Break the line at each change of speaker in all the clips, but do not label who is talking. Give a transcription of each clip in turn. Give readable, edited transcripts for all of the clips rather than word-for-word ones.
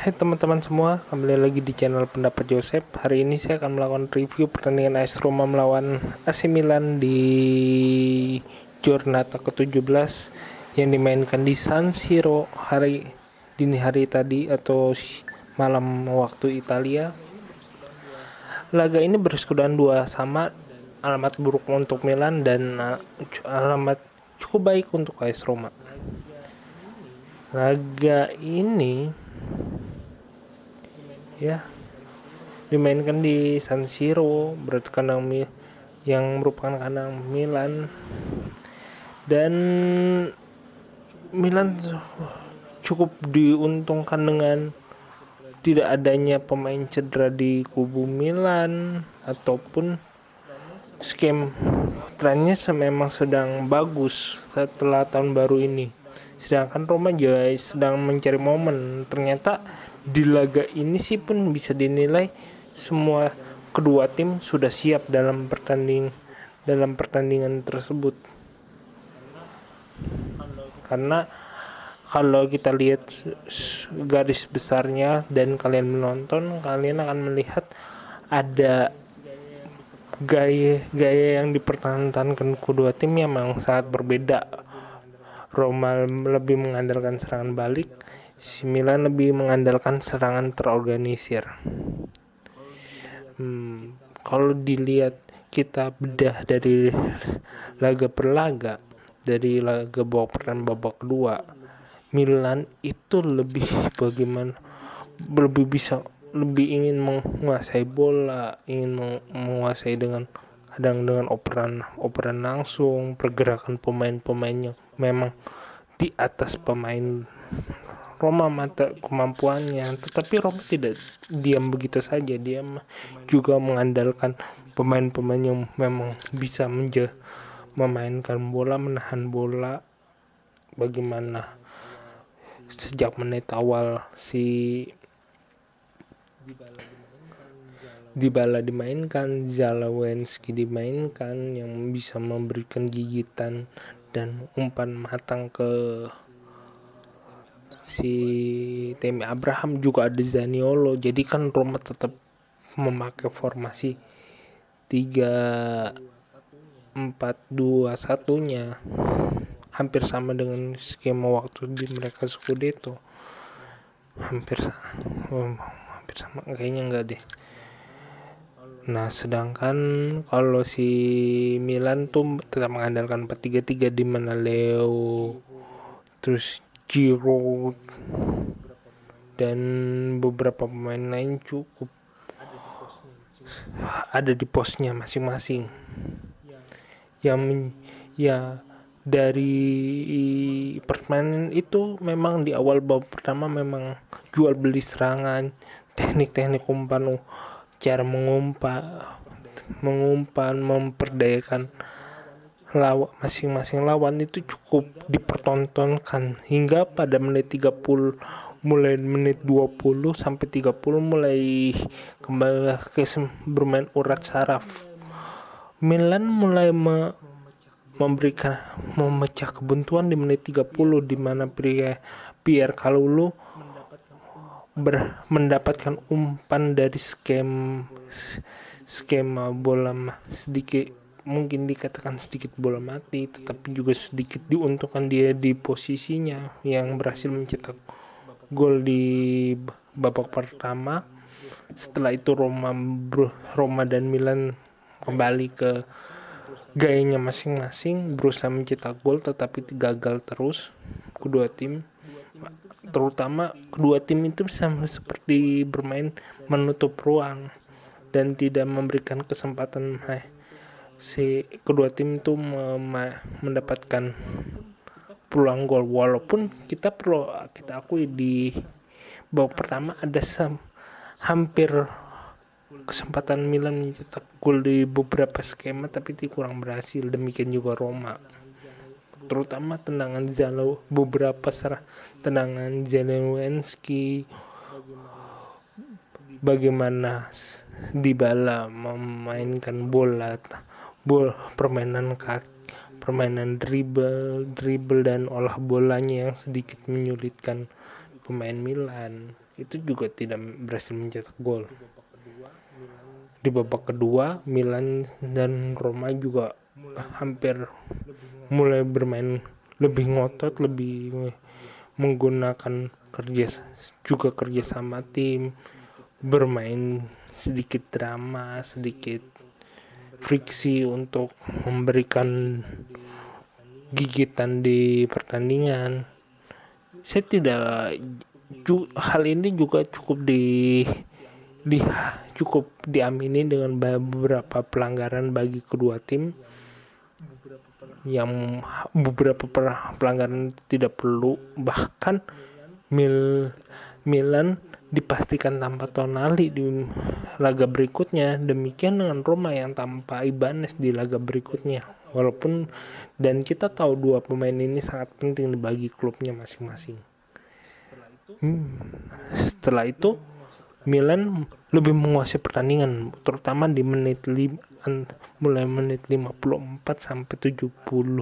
Hai teman-teman semua, kembali lagi di channel Pendapat Joseph. Hari ini saya akan melakukan review pertandingan AS Roma melawan AC Milan di Giornata ke-17 yang dimainkan di San Siro dini hari tadi atau malam waktu Italia. Laga ini bersekudan 2-2, alamat buruk untuk Milan dan alamat cukup baik untuk AS Roma. Laga ini dimainkan di San Siro, berarti yang merupakan kandang Milan, dan Milan cukup diuntungkan dengan tidak adanya pemain cedera di kubu Milan ataupun skema trennya memang sedang bagus setelah tahun baru ini. Sedangkan Roma juga sedang mencari momen. Ternyata di laga ini sih pun bisa dinilai semua kedua tim sudah siap dalam pertandingan tersebut. Karena kalau kita lihat garis besarnya dan kalian menonton, kalian akan melihat ada gaya yang dipertahankan kedua tim yang memang sangat berbeda. Roma lebih mengandalkan serangan balik, si Milan lebih mengandalkan serangan terorganisir. Kalau dilihat kita bedah dari laga per laga, dari laga babak pertama babak kedua, Milan itu lebih ingin menguasai bola, ingin menguasai dengan operan langsung, pergerakan pemain-pemainnya memang di atas pemain Roma mata kemampuannya, tetapi Roma tidak diam begitu saja. Dia juga mengandalkan pemain-pemain yang memang bisa memainkan bola, menahan bola. Bagaimana sejak menit awal si Dybala dimainkan, Zalewski dimainkan, yang bisa memberikan gigitan dan umpan matang ke si Tammy Abraham, juga ada Zaniolo. Jadi kan Roma tetap memakai formasi 3-4-2-1-nya, hampir sama dengan skema waktu di mereka Scudetto. Hampir sama kayaknya enggak deh. Nah, sedangkan kalau si Milan tuh tetap mengandalkan 4-3-3 di mana Leo, terus Giroud dan beberapa pemain lain cukup ada di posnya masing-masing. Dari permainan itu memang di awal babak pertama memang jual beli serangan, teknik-teknik umpan, cara mengumpan, memperdayakan masing-masing lawan itu cukup dipertontonkan hingga pada mulai menit 20 sampai 30 mulai kembali ke bermain urat saraf. Milan mulai memecah kebuntuan di menit 30 di mana Pierre Kalulu mendapatkan umpan dari skema bola mungkin dikatakan sedikit bola mati, tetapi juga sedikit diuntungkan dia di posisinya yang berhasil mencetak gol di babak pertama. Setelah itu Roma dan Milan kembali ke gayanya masing-masing, berusaha mencetak gol tetapi gagal terus. Terutama kedua tim itu sama seperti bermain menutup ruang dan tidak memberikan kesempatan si kedua tim itu mendapatkan peluang gol. Walaupun kita akui di babak pertama ada hampir kesempatan Milan mencetak gol di beberapa skema, tapi kurang berhasil. Demikian juga Roma, terutama tendangan Zalewski, bagaimana Dybala memainkan permainan dribble dan olah bolanya yang sedikit menyulitkan pemain Milan. itu juga tidak berhasil mencetak gol. Di babak kedua, Milan dan Roma juga hampir mulai bermain lebih ngotot, lebih menggunakan kerja sama tim, bermain sedikit drama, sedikit friksi untuk memberikan gigitan di pertandingan. Saya tidak hal ini juga cukup diamini dengan beberapa pelanggaran bagi kedua tim, yang beberapa pelanggaran tidak perlu, bahkan Milan dipastikan tanpa Tonali di laga berikutnya. Demikian dengan Roma yang tanpa Ibanez di laga berikutnya. Walaupun dan kita tahu dua pemain ini sangat penting bagi klubnya masing-masing. Setelah itu Milan lebih menguasai pertandingan, terutama di mulai menit 54 sampai 74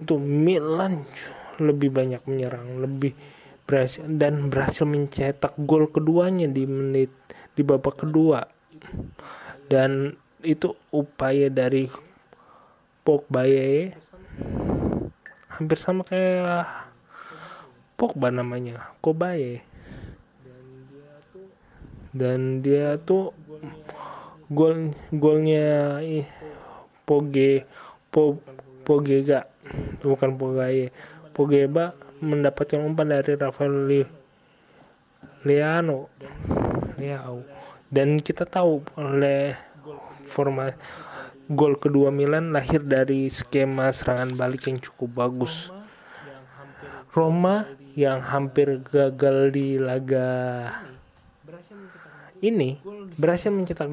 itu Milan lebih banyak menyerang, lebih berhasil mencetak gol keduanya di babak kedua. Dan itu upaya dari Pogba, hampir sama kayak Pogba namanya, Kobaye. Dan dia tuh golnya Pogba bukan Pogaye. Pogba mendapatkan umpan dari Rafael Leao. Dan kita tahu oleh gol kedua Milan lahir dari skema serangan balik yang cukup bagus. Roma yang hampir gagal di laga ini berhasil mencetak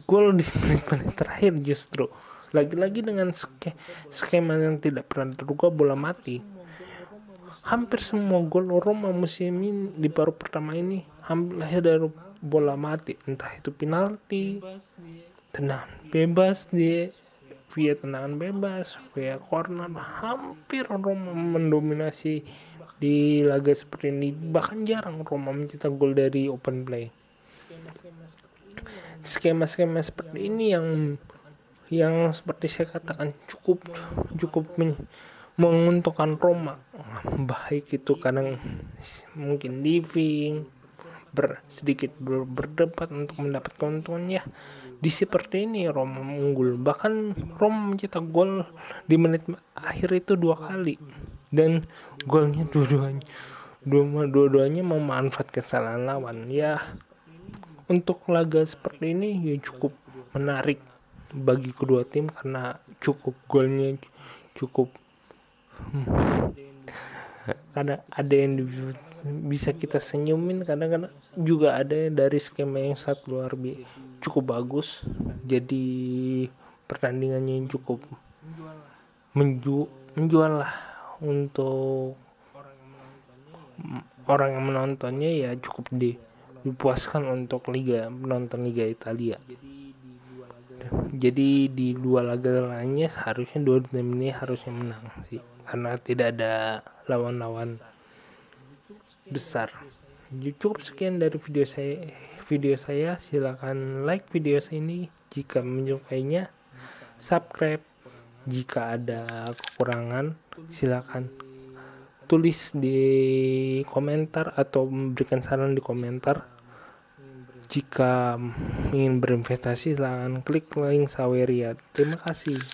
gol di menit-menit terakhir justru. Lagi-lagi dengan skema yang tidak pernah terduga, bola mati. Hampir semua gol Roma musim ini di paruh pertama ini hampir lahir dari bola mati, entah itu penalti, tendangan bebas via tendangan bebas, via corner. Hampir Roma mendominasi di laga seperti ini. Bahkan jarang Roma mencetak gol dari open play. Skema seperti ini yang seperti saya katakan cukup menguntungkan Roma. Baik itu kadang mungkin living sedikit berdebat untuk mendapat keuntungan. Ya, di seperti ini Roma unggul. Bahkan Roma mencetak gol di menit akhir itu 2 kali, dan golnya dua-duanya memanfaatkan kesalahan lawan. Ya, untuk laga seperti ini ya cukup menarik bagi kedua tim karena golnya cukup kadang ada yang bisa kita senyumin, kadang-kadang juga ada dari skema yang cukup bagus. Jadi pertandingannya yang cukup menjual lah untuk orang yang menontonnya. Ya cukup dipuaskan untuk menonton Liga Italia. Jadi di 2 laga lainnya harusnya 2 tim ini harusnya menang sih, karena tidak ada lawan-lawan besar. Cukup sekian dari video saya. Silakan like video saya ini jika menyukainya, subscribe. Jika ada kekurangan silakan tulis di komentar atau memberikan saran di komentar. Jika ingin berinvestasi silakan klik link Saweria. Terima kasih.